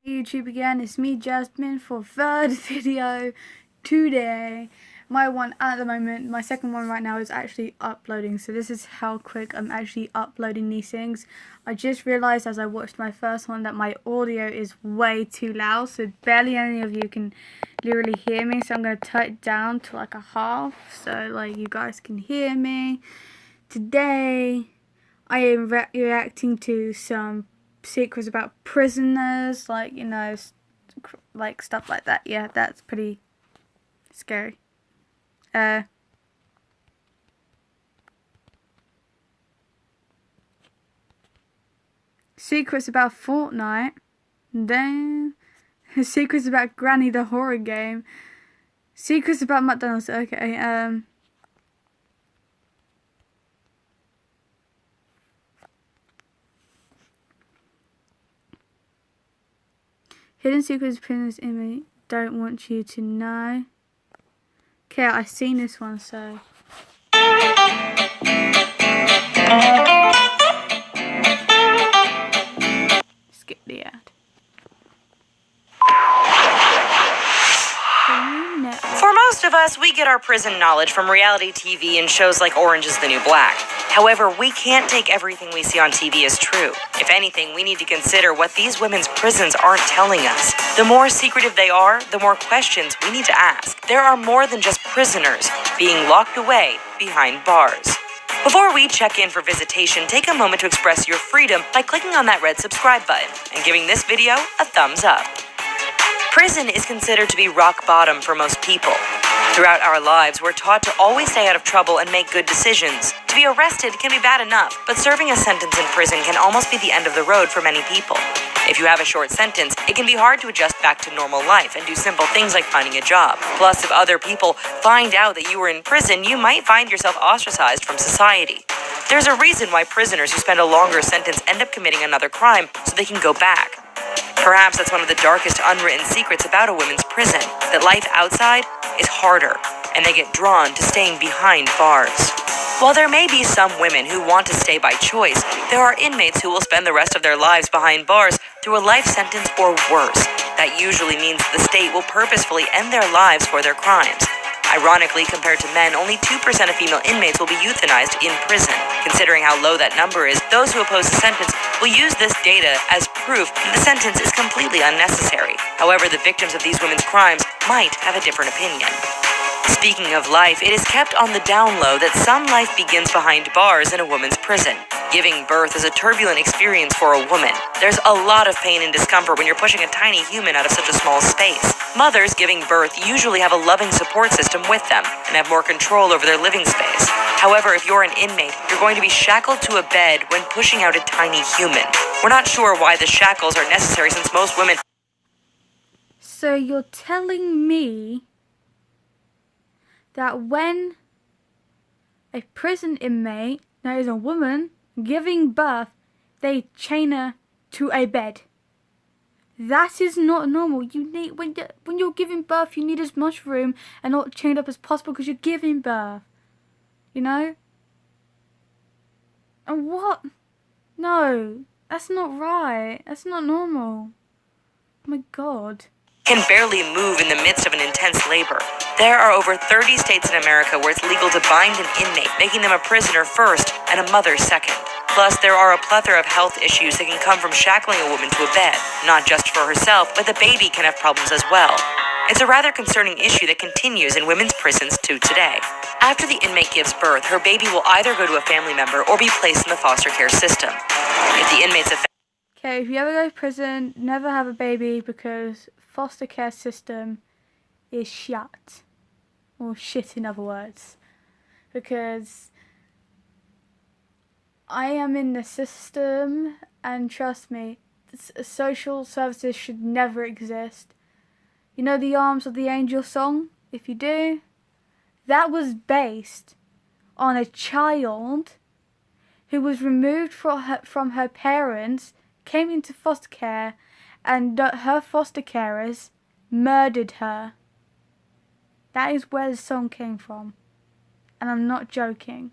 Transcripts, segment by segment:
YouTube again, it's me Jasmine for third video today. My one at the moment, my second one right now is actually uploading, so this is how quick I'm actually uploading these things. I just realised as I watched my first one that my audio is way too loud, so barely any of you can literally hear me, so I'm going to turn it down to like a half, so like you guys can hear me. Today I am reacting to some secrets about prisoners, like, you know, like stuff like that. Yeah, that's pretty scary. Secrets about Fortnite. Then secrets about Granny the horror game. Secrets about McDonald's. Okay. Hidden secrets prisoners inmate don't want you to know. Okay, I've seen this one, so. Skip the ad. For most of us, we get our prison knowledge from reality TV and shows like Orange is the New Black. However, we can't take everything we see on TV as true. If anything, we need to consider what these women's prisons aren't telling us. The more secretive they are, the more questions we need to ask. There are more than just prisoners being locked away behind bars. Before we check in for visitation, take a moment to express your freedom by clicking on that red subscribe button and giving this video a thumbs up. Prison is considered to be rock bottom for most people. Throughout our lives, we're taught to always stay out of trouble and make good decisions. To be arrested can be bad enough, but serving a sentence in prison can almost be the end of the road for many people. If you have a short sentence, it can be hard to adjust back to normal life and do simple things like finding a job. Plus, if other people find out that you were in prison, you might find yourself ostracized from society. There's a reason why prisoners who spend a longer sentence end up committing another crime so they can go back. Perhaps that's one of the darkest unwritten secrets about a women's prison, that life outside is harder, and they get drawn to staying behind bars. While there may be some women who want to stay by choice, there are inmates who will spend the rest of their lives behind bars through a life sentence or worse. That usually means the state will purposefully end their lives for their crimes. Ironically, compared to men, only 2% of female inmates will be euthanized in prison. Considering how low that number is, those who oppose the sentence will use this data as proof that the sentence is completely unnecessary. However, the victims of these women's crimes might have a different opinion. Speaking of life, it is kept on the down low that some life begins behind bars in a woman's prison. Giving birth is a turbulent experience for a woman. There's a lot of pain and discomfort when you're pushing a tiny human out of such a small space. Mothers giving birth usually have a loving support system with them and have more control over their living space. However, if you're an inmate, you're going to be shackled to a bed when pushing out a tiny human. We're not sure why the shackles are necessary since most women... So you're telling me that when a prison inmate, that is a woman, giving birth, they chain her to a bed. That is not normal. You need, when you're giving birth, you need as much room and not chained up as possible because you're giving birth. You know? And what? No, that's not right. That's not normal. Oh my God. Can barely move in the midst of an intense labor. There are over 30 states in America where it's legal to bind an inmate, making them a prisoner first and a mother second. Plus, there are a plethora of health issues that can come from shackling a woman to a bed. Not just for herself, but the baby can have problems as well. It's a rather concerning issue that continues in women's prisons to today. After the inmate gives birth, her baby will either go to a family member or be placed in the foster care system. If the inmate's Okay, if you ever go to prison, never have a baby because foster care system is shut. Or shit in other words. Because I am in the system and trust me, social services should never exist. You know the Arms of the Angel song? If you do, that was based on a child who was removed from her parents, came into foster care, and her foster carers murdered her. That is where the song came from. And I'm not joking.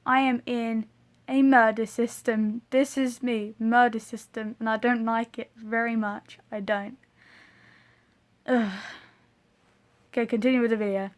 I am in a murder system. This is me, murder system, and I don't like it very much. I don't. Ugh. Okay, continue with the video.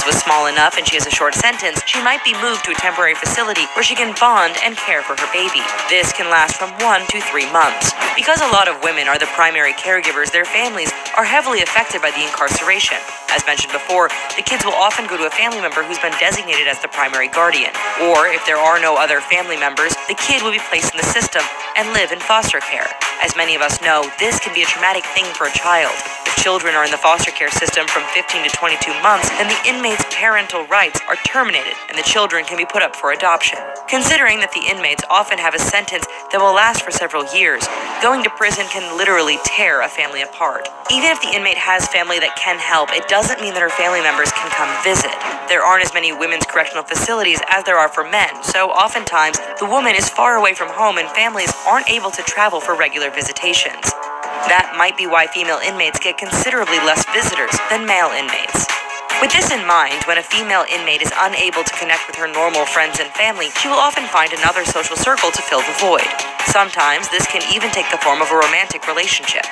Was small enough and she has a short sentence, she might be moved to a temporary facility where she can bond and care for her baby. This can last from 1 to 3 months. Because a lot of women are the primary caregivers, their families are heavily affected by the incarceration. As mentioned before, the kids will often go to a family member who's been designated as the primary guardian. Or, if there are no other family members, the kid will be placed in the system and live in foster care. As many of us know, this can be a traumatic thing for a child. If children are in the foster care system from 15 to 22 months, then the inmates' parental rights are terminated and the children can be put up for adoption. Considering that the inmates often have a sentence that will last for several years, going to prison can literally tear a family apart. Even if the inmate has family that can help, it doesn't mean that her family members can come visit. There aren't as many women's correctional facilities as there are for men, so oftentimes the woman is far away from home and families aren't able to travel for regular visitations. That might be why female inmates get considerably less visitors than male inmates. With this in mind, when a female inmate is unable to connect with her normal friends and family, she will often find another social circle to fill the void. Sometimes this can even take the form of a romantic relationship.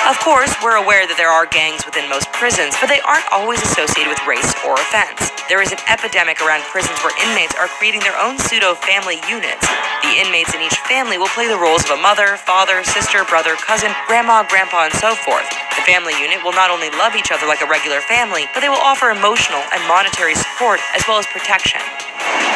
Of course, we're aware that there are gangs within most prisons, but they aren't always associated with race or offense. There is an epidemic around prisons where inmates are creating their own pseudo-family units. The inmates in each family will play the roles of a mother, father, sister, brother, cousin, grandma, grandpa, and so forth. The family unit will not only love each other like a regular family, but they will offer emotional and monetary support as well as protection.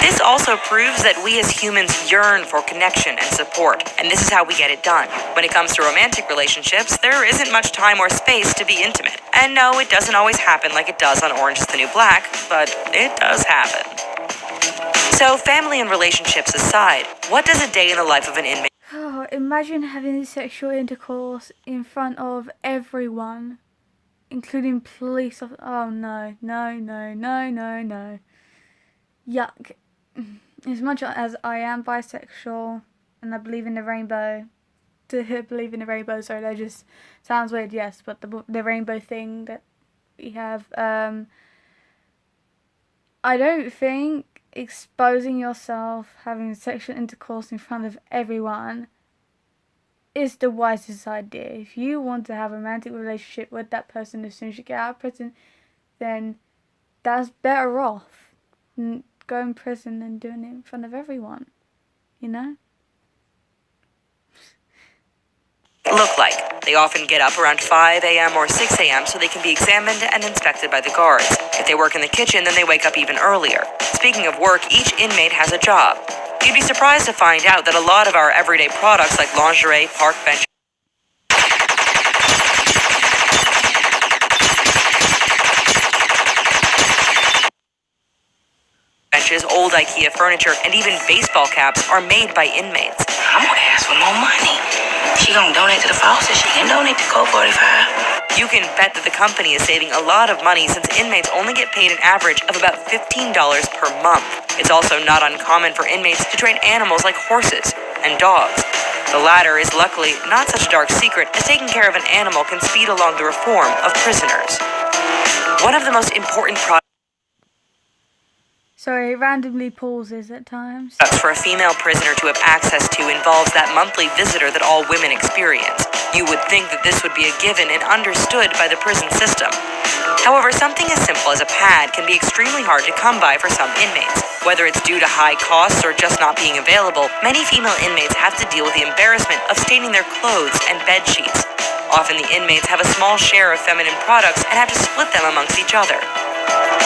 This also proves that we as humans yearn for connection and support, and this is how we get it done. When it comes to romantic relationships, there isn't much time or space to be intimate. And no, it doesn't always happen like it does on Orange is the New Black, but it does happen. So, family and relationships aside, what does a day in the life of an inmate? Oh, imagine having sexual intercourse in front of everyone, including police. Oh no, no, no, no, no, no. Yuck. As much as I am bisexual and I believe in the rainbow, sorry, that just sounds weird, yes, but the rainbow thing that we have, I don't think exposing yourself, having sexual intercourse in front of everyone is the wisest idea. If you want to have a romantic relationship with that person as soon as you get out of prison, then that's better off than go in prison and doing it in front of everyone, you know? Look like. They often get up around 5 a.m. or 6 a.m. so they can be examined and inspected by the guards. If they work in the kitchen, then they wake up even earlier. Speaking of work, each inmate has a job. You'd be surprised to find out that a lot of our everyday products like lingerie, park benches, old IKEA furniture, and even baseball caps are made by inmates. I'm gonna ask for more money. She gonna donate to the faucet, she can donate to Code 45. You can bet that the company is saving a lot of money since inmates only get paid an average of about $15 per month. It's also not uncommon for inmates to train animals like horses and dogs. The latter is luckily not such a dark secret, as taking care of an animal can speed along the reform of prisoners. One of the most important products Sorry, it randomly pauses at times. For a female prisoner to have access to involves that monthly visitor that all women experience. You would think that this would be a given and understood by the prison system. However, something as simple as a pad can be extremely hard to come by for some inmates. Whether it's due to high costs or just not being available, many female inmates have to deal with the embarrassment of staining their clothes and bed sheets. Often the inmates have a small share of feminine products and have to split them amongst each other.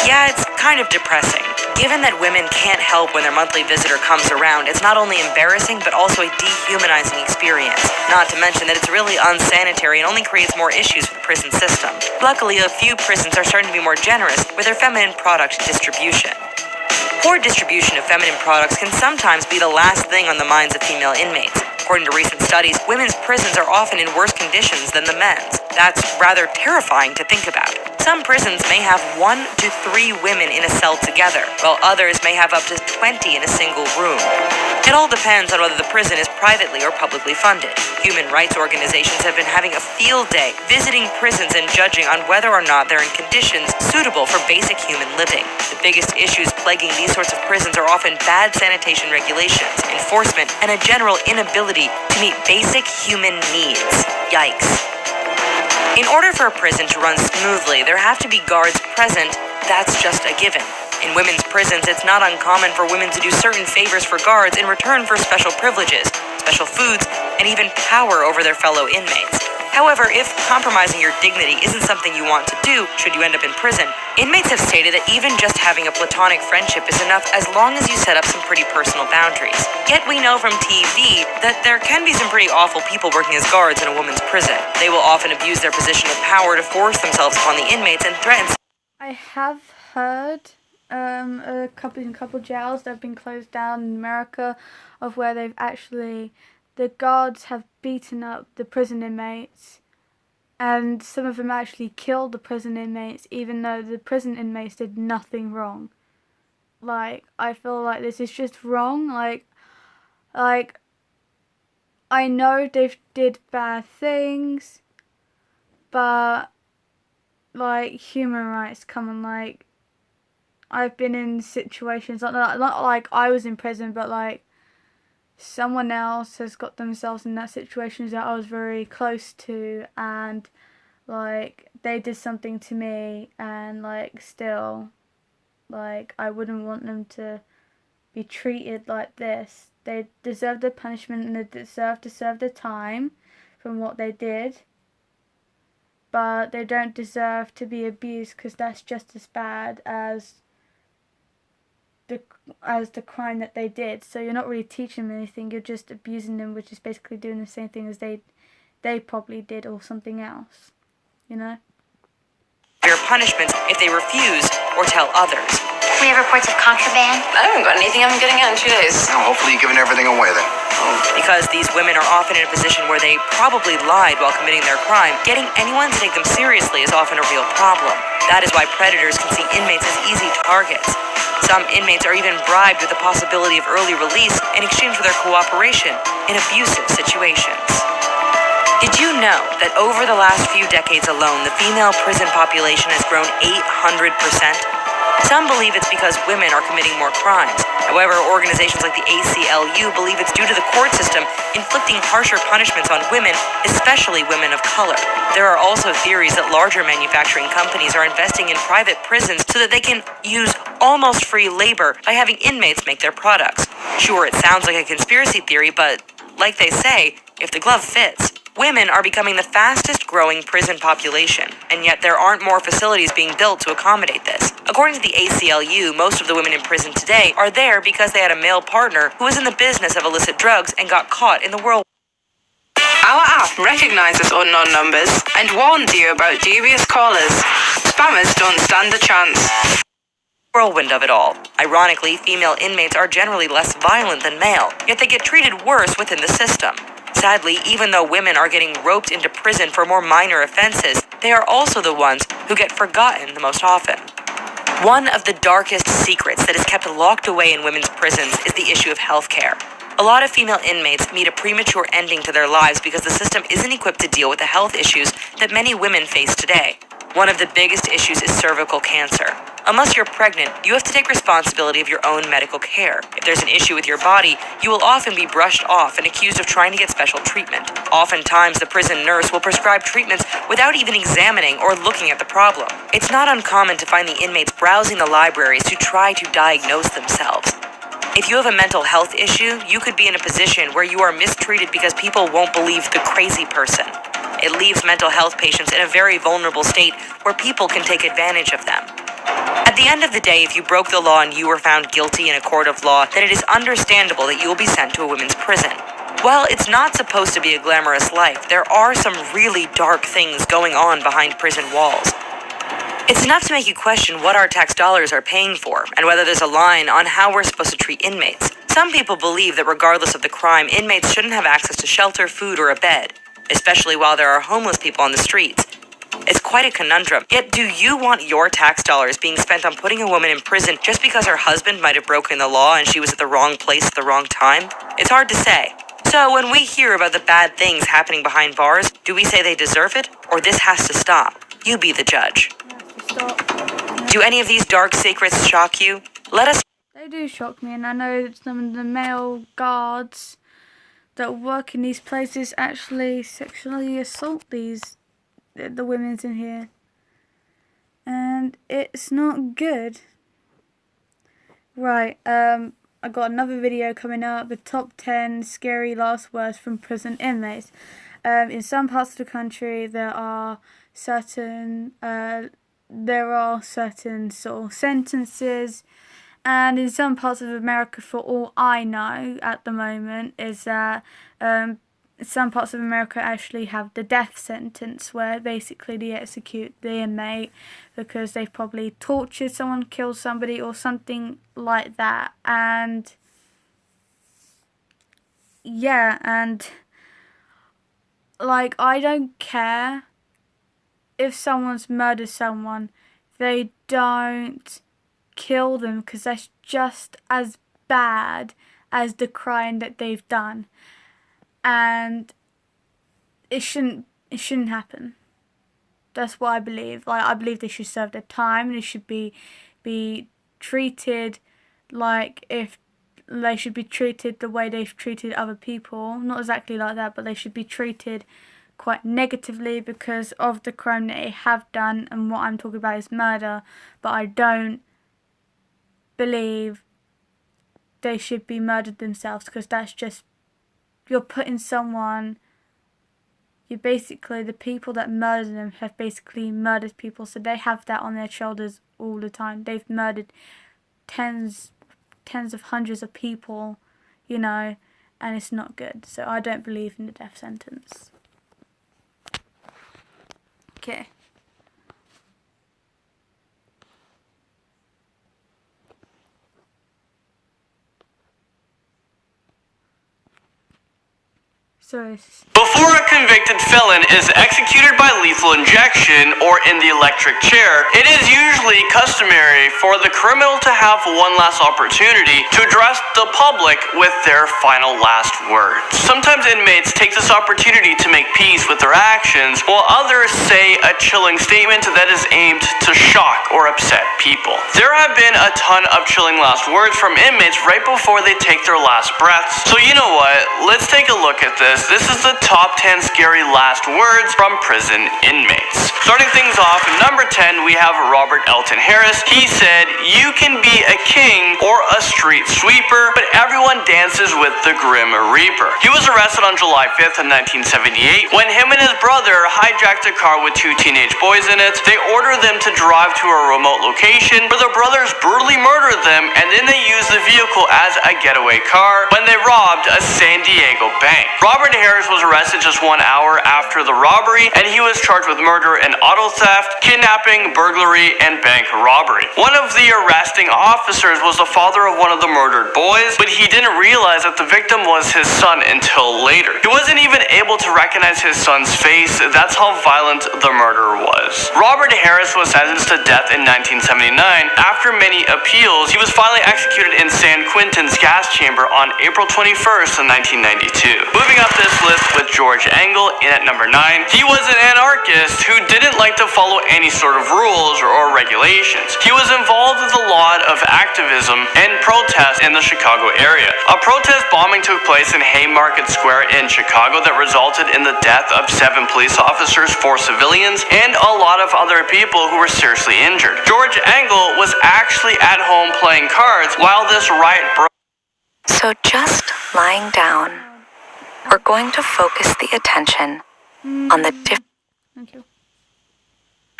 Yeah, it's kind of depressing. Given that women can't help when their monthly visitor comes around, it's not only embarrassing, but also a dehumanizing experience. Not to mention that it's really unsanitary and only creates more issues for the prison system. Luckily, a few prisons are starting to be more generous with their feminine product distribution. Poor distribution of feminine products can sometimes be the last thing on the minds of female inmates. According to recent studies, women's prisons are often in worse conditions than the men's. That's rather terrifying to think about. Some prisons may have 1 to 3 women in a cell together, while others may have up to 20 in a single room. It all depends on whether the prison is privately or publicly funded. Human rights organizations have been having a field day visiting prisons and judging on whether or not they're in conditions suitable for basic human living. The biggest issues plaguing these sorts of prisons are often bad sanitation regulations, enforcement, and a general inability to meet basic human needs. Yikes. In order for a prison to run smoothly, there have to be guards present. That's just a given. In women's prisons, it's not uncommon for women to do certain favors for guards in return for special privileges, special foods, and even power over their fellow inmates. However, if compromising your dignity isn't something you want to do should you end up in prison, inmates have stated that even just having a platonic friendship is enough as long as you set up some pretty personal boundaries. Yet we know from TV that there can be some pretty awful people working as guards in a women's prison. They will often abuse their position of power to force themselves upon the inmates and threaten. I have heard a couple jails that have been closed down in America, of where the guards have beaten up the prison inmates, and some of them actually killed the prison inmates, even though the prison inmates did nothing wrong. Like, I feel like this is just wrong. Like I know they did bad things, but like, human rights, come on, like, I've been in situations, not like I was in prison, but like someone else has got themselves in that situation that I was very close to, and like they did something to me, and like still, like, I wouldn't want them to be treated like this. They deserve the punishment and they deserve to serve the time from what they did, but they don't deserve to be abused, because that's just as bad as the crime that they did. So you're not really teaching them anything, you're just abusing them, which is basically doing the same thing as they probably did, or something else, you know? Their punishments if they refuse or tell others. We have reports of contraband. I haven't got anything. I'm getting out in 2 days. Well, hopefully you're giving everything away then. Because these women are often in a position where they probably lied while committing their crime, getting anyone to take them seriously is often a real problem. That is why predators can see inmates as easy targets. Some inmates are even bribed with the possibility of early release in exchange for their cooperation in abusive situations. Did you know that over the last few decades alone, the female prison population has grown 800%? Some believe it's because women are committing more crimes. However, organizations like the ACLU believe it's due to the court system inflicting harsher punishments on women, especially women of color. There are also theories that larger manufacturing companies are investing in private prisons so that they can use almost free labor by having inmates make their products. Sure, it sounds like a conspiracy theory, but like they say, if the glove fits. Women are becoming the fastest growing prison population, and yet there aren't more facilities being built to accommodate this. According to the ACLU, most of the women in prison today are there because they had a male partner who was in the business of illicit drugs and got caught in the whirlwind. Our app recognizes unknown numbers and warns you about dubious callers. Spammers don't stand a chance. Whirlwind of it all. Ironically, female inmates are generally less violent than male, yet they get treated worse within the system. Sadly, even though women are getting roped into prison for more minor offenses, they are also the ones who get forgotten the most often. One of the darkest secrets that is kept locked away in women's prisons is the issue of healthcare. A lot of female inmates meet a premature ending to their lives because the system isn't equipped to deal with the health issues that many women face today. One of the biggest issues is cervical cancer. Unless you're pregnant, you have to take responsibility of your own medical care. If there's an issue with your body, you will often be brushed off and accused of trying to get special treatment. Oftentimes, the prison nurse will prescribe treatments without even examining or looking at the problem. It's not uncommon to find the inmates browsing the libraries to try to diagnose themselves. If you have a mental health issue, you could be in a position where you are mistreated because people won't believe the crazy person. It leaves mental health patients in a very vulnerable state where people can take advantage of them. At the end of the day, if you broke the law and you were found guilty in a court of law, then it is understandable that you will be sent to a women's prison. While it's not supposed to be a glamorous life, there are some really dark things going on behind prison walls. It's enough to make you question what our tax dollars are paying for, and whether there's a line on how we're supposed to treat inmates. Some people believe that regardless of the crime, inmates shouldn't have access to shelter, food, or a bed, especially while there are homeless people on the streets. It's quite a conundrum. Yet, do you want your tax dollars being spent on putting a woman in prison just because her husband might have broken the law and she was at the wrong place at the wrong time? It's hard to say. So when we hear about the bad things happening behind bars, do we say they deserve it, or this has to stop? You be the judge. Stop. Do any of these dark secrets shock you? Let us. They do shock me, and I know that some of the male guards that work in these places actually sexually assault the women's in here, and it's not good. Right, I got another video coming up, the top 10 scary last words from prison inmates. In some parts of the country there are certain sort of sentences, and in some parts of America, for all I know at the moment, is that some parts of America actually have the death sentence, where basically they execute the inmate because they've probably tortured someone, killed somebody, or something like that. And yeah, and like, I don't care if someone's murdered someone, they don't kill them, because that's just as bad as the crime that they've done, and it shouldn't happen. That's what I believe. Like, I believe they should serve their time. They should be treated like, if they should be treated the way they've treated other people. Not exactly like that, but they should be treated quite negatively because of the crime that they have done. And what I'm talking about is murder. But I don't believe they should be murdered themselves, because that's just, you're putting someone, you basically, the people that murdered them have basically murdered people, so they have that on their shoulders all the time. They've murdered tens of hundreds of people, you know, and it's not good. So I don't believe in the death sentence. Okay. Before a convicted felon is executed by lethal injection or in the electric chair, it is usually customary for the criminal to have one last opportunity to address the public with their final last words. Sometimes inmates take this opportunity to make peace with their actions, while others say a chilling statement that is aimed to shock or upset people. There have been a ton of chilling last words from inmates right before they take their last breaths. So you know what? Let's take a look at this. This is the top 10 scary last words from prison inmates. Starting things off, number 10, we have Robert Elton Harris. He said, "You can be a king or a street sweeper, but everyone dances with the Grim Reaper." He was arrested on July 5th of 1978 when him and his brother hijacked a car with 2 teenage boys in it. They ordered them to drive to a remote location where the brothers brutally murdered them, and then they used the vehicle as a getaway car when they robbed a San Diego bank. Robert Harris was arrested just 1 hour after the robbery, and he was charged with murder and auto theft, kidnapping, burglary, and bank robbery. One of the arresting officers was the father of one of the murdered boys, but he didn't realize that the victim was his son until later. He wasn't even able to recognize his son's face. That's how violent the murder was. Robert Harris was sentenced to death in 1979. After many appeals, he was finally executed in San Quentin's gas chamber on April 21st of 1992. Moving up this list with George Engel in at number 9. He was an anarchist who didn't like to follow any sort of rules or regulations. He was involved with a lot of activism and protest in the Chicago area. A protest bombing took place in Haymarket Square in Chicago that resulted in the death of 7 police officers, 4 civilians, and a lot of other people who were seriously injured. George Engel was actually at home playing cards while this riot broke. So just lying down, we're going to focus the attention on the different. Thank you.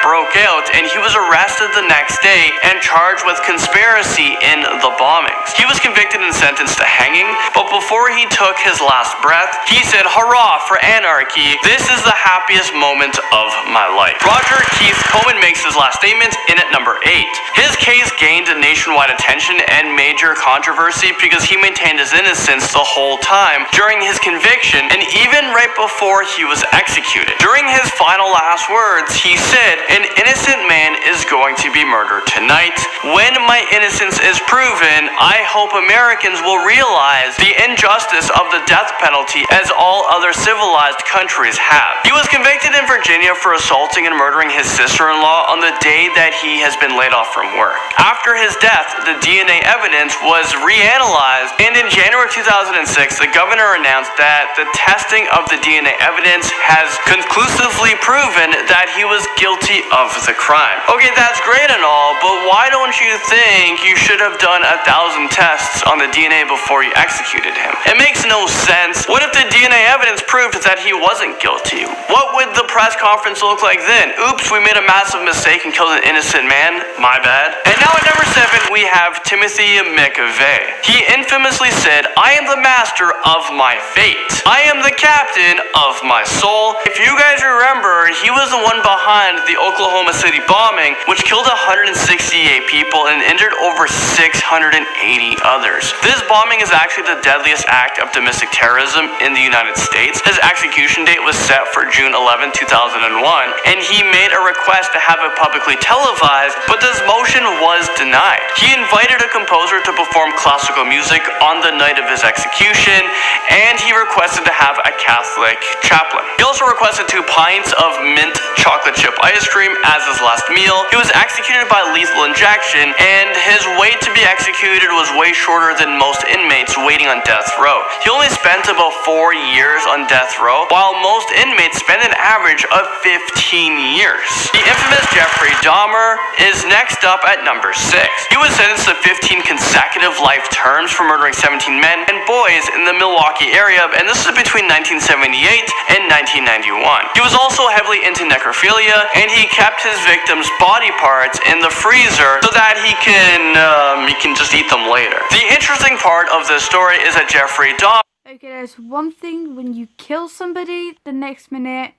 broke out, and he was arrested the next day and charged with conspiracy in the bombings. He was convicted and sentenced to hanging, but before he took his last breath, he said, "Hurrah for anarchy. This is the happiest moment of my life." Roger Keith Coleman makes his last statement in at number 8. His case gained nationwide attention and major controversy because he maintained his innocence the whole time during his conviction and even right before he was executed. During his final last words, he said, "An innocent man is going to be murdered tonight. When my innocence is proven, I hope Americans will realize the injustice of the death penalty as all other civilized countries have." He was convicted in Virginia for assaulting and murdering his sister-in-law on the day that he has been laid off from work. After his death, the DNA evidence was reanalyzed, and in January 2006, the governor announced that the testing of the DNA evidence has conclusively proven that he was guilty of the crime. Okay, that's great and all, but why don't you think you should have done 1,000 tests on the DNA before you executed him? It makes no sense. What if the DNA evidence proved that he wasn't guilty? What would the press conference look like then? Oops, we made a massive mistake and killed an innocent man. My bad. And now at number 7, we have Timothy McVeigh. He infamously said, "I am the master of my fate. I am the captain of my soul." If you guys remember, he was the one behind the Oklahoma City bombing, which killed 168 people and injured over 680 others. This bombing is actually the deadliest act of domestic terrorism in the United States. His execution date was set for June 11, 2001, and he made a request to have it publicly televised, but this motion was denied. He invited a composer to perform classical music on the night of his execution, and he requested to have a Catholic chaplain. He also requested 2 pints of mint chocolate chip ice cream as his last meal. He was executed by lethal injection, and his wait to be executed was way shorter than most inmates waiting on death row. He only spent about 4 years on death row, while most inmates spend an average of 15 years. The infamous Jeffrey Dahmer is next up at number 6. He was sentenced to 15 consecutive life terms for murdering 17 men and boys in the Milwaukee area, and this is between 1978 and 1991. He was also heavily into necrophilia, and he kept his victims' body parts in the freezer so that he can just eat them later. The interesting part of this story is that Jeffrey Dahmer. Okay, there's one thing when you kill somebody, the next minute,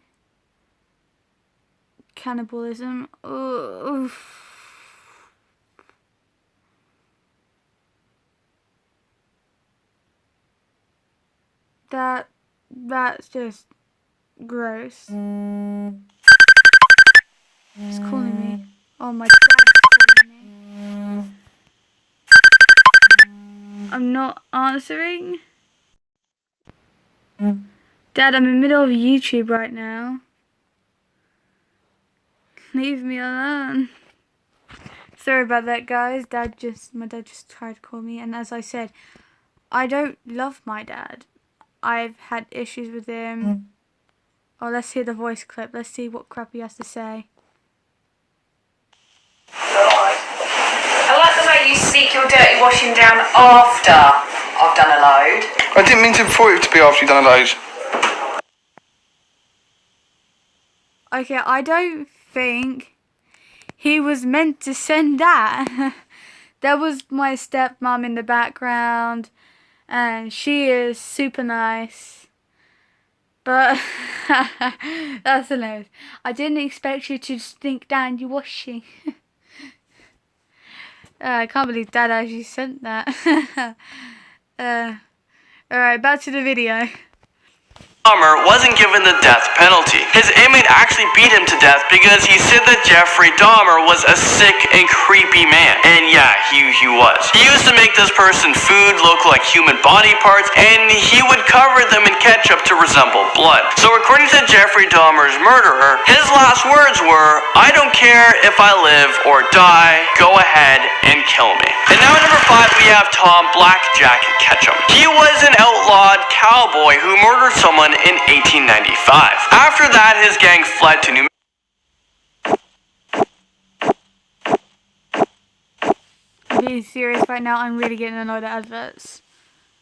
cannibalism. Oof. That's just gross. He's calling me. Oh my God, he's calling me. I'm not answering. Dad, I'm in the middle of YouTube right now. Leave me alone. Sorry about that, guys. My dad just tried to call me, and as I said, I don't love my dad. I've had issues with him. Oh, let's hear the voice clip. Let's see what crap he has to say. I like the way you sneak your dirty washing down after I've done a load. I didn't mean to before it to be after you've done a load. Okay, I don't think he was meant to send that. There was my stepmom in the background, and she is super nice. But that's hilarious. I didn't expect you to stink down your washing. I can't believe Dad actually sent that. Alright, back to the video. Dahmer wasn't given the death penalty. His inmate actually beat him to death because he said that Jeffrey Dahmer was a sick and creepy man. And yeah, he was. He used to make this person food look like human body parts, and he would cover them in ketchup to resemble blood. So according to Jeffrey Dahmer's murderer, his last words were, "I don't care if I live or die, go ahead and kill me." And now at number 5, we have Tom Blackjack Ketchum. He was an outlawed cowboy who murdered someone in 1895. After that, his gang fled to New I'm being serious right now. I'm really getting annoyed at adverts.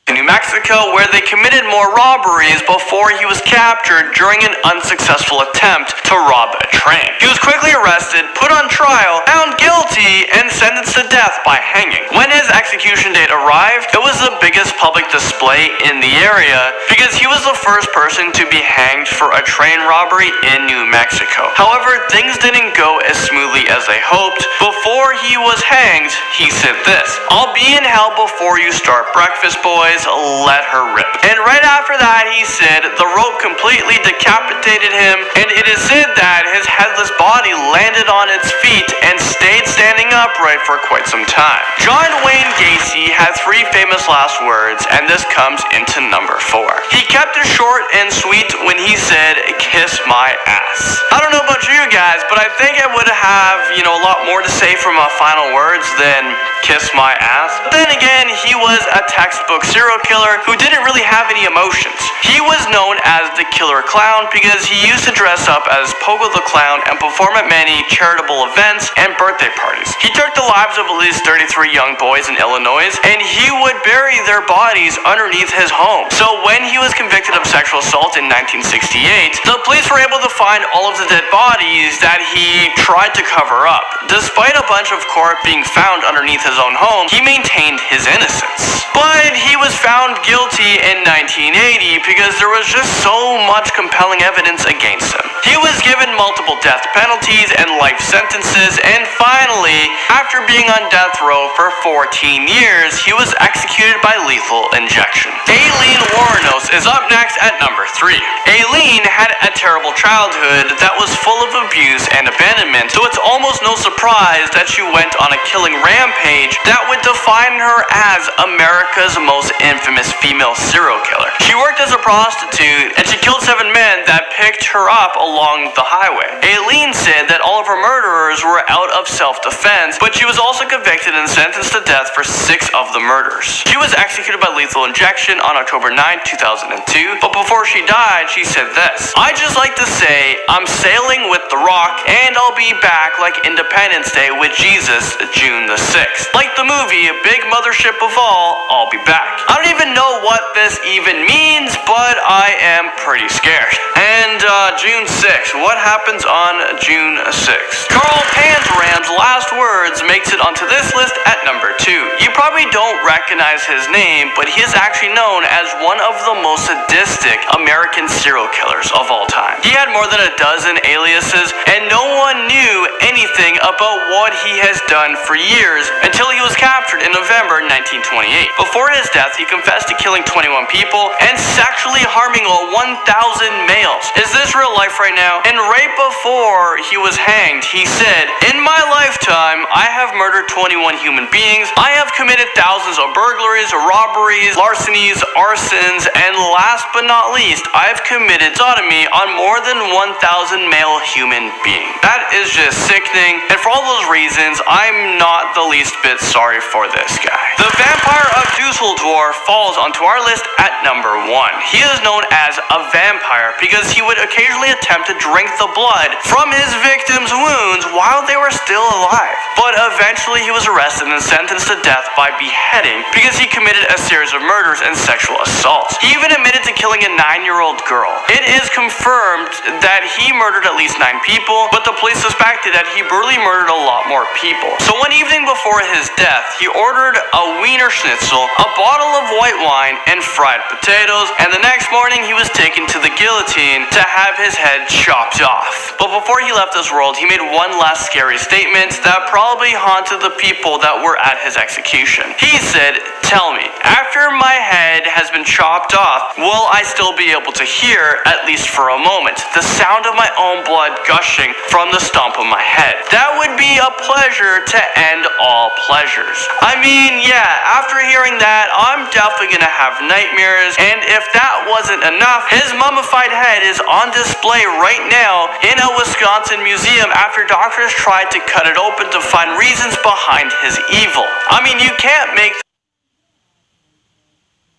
New Mexico, where they committed more robberies before he was captured during an unsuccessful attempt to rob a train. He was quickly arrested arrested, put on trial, found guilty, and sentenced to death by hanging. When his execution date arrived, it was the biggest public display in the area because he was the first person to be hanged for a train robbery in New Mexico. However, things didn't go as smoothly as they hoped. Before he was hanged, he said this: "I'll be in hell before you start breakfast, boys. Let her rip." And right after that, he said the rope completely decapitated him, and it is said that his headless body landed on its feet and stayed standing upright for quite some time. John Wayne Gacy had 3 famous last words, and this comes into number 4. He kept it short and sweet when he said, "Kiss my ass." I don't know about you guys, but I think I would have, a lot more to say for my final words than "kiss my ass." But then again, he was a textbook serial killer who didn't really have any emotions. He was known as the Killer Clown because he used to dress up as Pogo the Clown and perform at many charitable events and birthday parties. He took the lives of at least 33 young boys in Illinois, and he would bury their bodies underneath his home. So when he was convicted of sexual assault in 1968, the police were able to find all of the dead bodies that he tried to cover up. Despite a bunch of corpses being found underneath his own home, he maintained his innocence. But he was found guilty in 1980 because there was just so much compelling evidence against him. He was given multiple death penalties and life sentences, and finally, after being on death row for 14 years, he was executed by lethal injection. Aileen Wuornos is up next at number 3. Aileen had a terrible childhood that was full of abuse and abandonment, so it's almost no surprise that she went on a killing rampage that would define her as America's most infamous female serial killer. She worked as a prostitute, and she killed 7 men that picked her up along the highway. Aileen said that all of her murderers were out of self-defense, but she was also convicted and sentenced to death for 6 of the murders. She was executed by lethal injection on October 9, 2002, but before she died, she said this: "I'd just like to say I'm sailing with the Rock, and I'll be back like Independence Day with Jesus, June the 6th. Like the movie, a big mothership of all, I'll be back." I don't even know what this even means, but I am pretty scared. And June 6th, what happens on June 6th? Carl Panzram's last words makes it onto this list at number 2. You probably don't recognize his name, but he is actually known as one of the most sadistic American serial killers of all time. He had more than a dozen aliases, and no one knew anything about what he has done for years until he was captured in November 1928. Before his death, he confessed to killing 21 people and sexually harming 1,000 males. Is this real life right now? And right before he was hanged, he said, "In my lifetime, I have murdered 21 human beings. I have committed thousands of burglaries, robberies, larcenies, arsons, and last but not least, I have committed sodomy on more than 1,000 male human beings." That is just sickening, and for all those reasons, I'm not the least bit sorry for this guy. The Vampire of Dusseldorf falls onto our list at number 1. He is known as a vampire because he would occasionally attempt to drink the blood from his victims' wounds while they were still alive. But eventually he was arrested and sentenced to death by beheading because he committed a series of murders and sexual assaults. He even admitted to killing a 9-year-old girl. It is confirmed that he murdered at least 9 people, but the police suspected that he brutally murdered a lot more people. So one evening before his death, he ordered a Wiener Schnitzel, a bottle of white wine, and fried potatoes, and the next morning he was taken to the guillotine to have his head chopped off. But before he left this world, he made one last scary statement that probably haunted the people that were at his execution. He said, "Tell me, after my head has been chopped off, will I still be able to hear, at least for a moment, the sound of my own blood gushing from the stump of my head? That would be a pleasure to end all pleasures." I mean, yeah, after hearing that, I'm definitely gonna have nightmares, and if that wasn't enough, his mummified head is on display right now in a Wisconsin museum after doctors tried to cut it open to find reasons behind his evil. I mean, you can't make...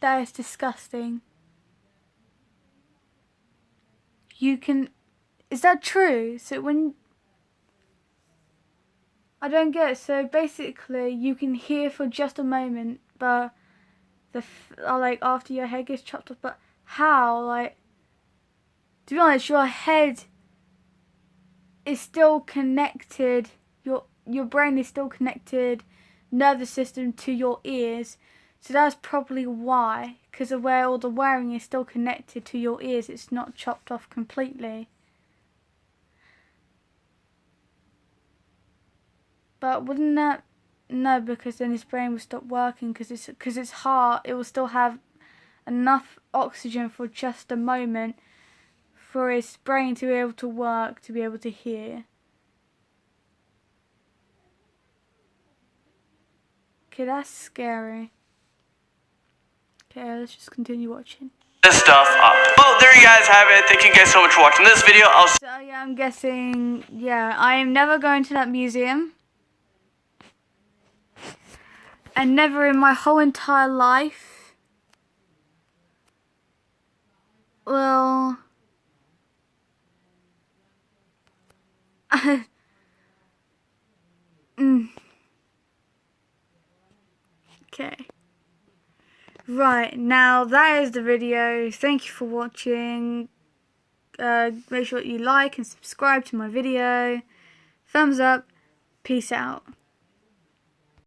That is disgusting. Is that true? So when... I don't get it. So basically, you can hear for just a moment, but like after your head gets chopped off. But how? Like, to be honest, your head is still connected. Your brain is still connected, nervous system to your ears. So that's probably why, because of where all the wiring is still connected to your ears, it's not chopped off completely. But wouldn't that, no, because then his brain will stop working, because its heart, it will still have enough oxygen for just a moment for his brain to be able to work, to be able to hear. Okay, that's scary. Okay, let's just continue watching. This stuff up. Well, there you guys have it. Thank you guys so much for watching this video. So yeah, I'm guessing, yeah, I am never going to that museum. And never in my whole entire life. Well, okay. Right, now that is the video. Thank you for watching. Make sure you like and subscribe to my video. Thumbs up. Peace out.